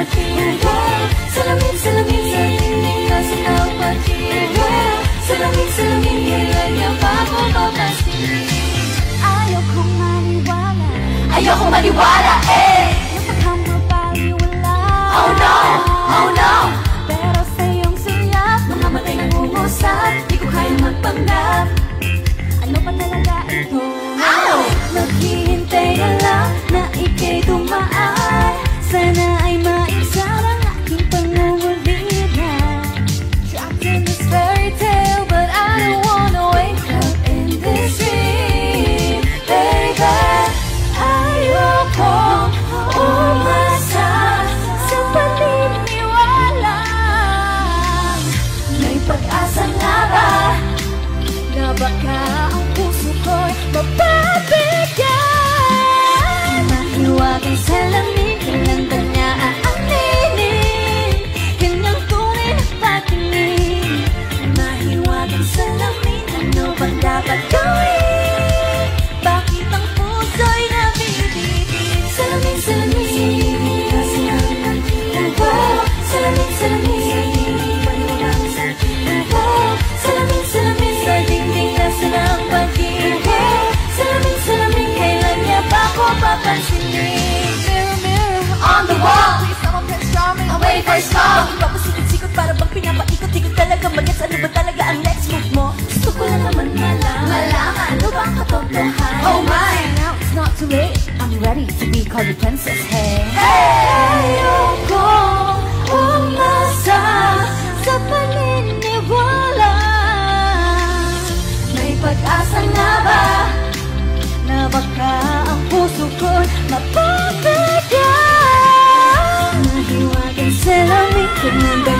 pag-ibig. Salamin, salamin sa dingding na sinaw pag-ibig. Salamin, salamin, kailan niya pa ako papansin? Ayokong maniwala, ayokong maniwala, eh! Napakang mapaliwala. Oh no, oh no. Pero sa iyong sulyap, mga matay nangungusap, di ko kaya magpanggap. Ano pa talaga ito? Ow! Maghihintay na lang na ika'y dumaan. Sana ay maibsan ang aking pangungulira. Trapped in this fairy tale, but I don't wanna wake up in this dream. Baby, ayokong umasa sa paniniwala. May pag-asa nga ba na baka ang puso ko'y mapapigyan? Mahiwagang salamin, kailan ba niya aaminin? Kanyang tunay na patingin. Mahiwagang salamin, ano bang dapat gawin? Bakit ang puso'y nabibigin? Salamin, salamin, salamin, salamin. Salamin, salamin sa dingding na sinang pag-ibig. Salamin, salamin, kailan niya pa ako papansinin? Mirror, mirror on the wall, please someone can draw me. I'm waiting for a smile. Bakit ba pasikot-sikot para bang pinapaikot-ikot talaga? Magets ano ba talaga ang next move mo? Gusto ko lang naman malaman ano ba ang katotohanan? Oh my, now it's not too late, I'm ready to be called your princess. Hey, hey, ayokong umasa sa paniniwala. May pag-asa nga ba na baka ang puso ko'y mapapigyan? Mahiwagang salamin, kailan ba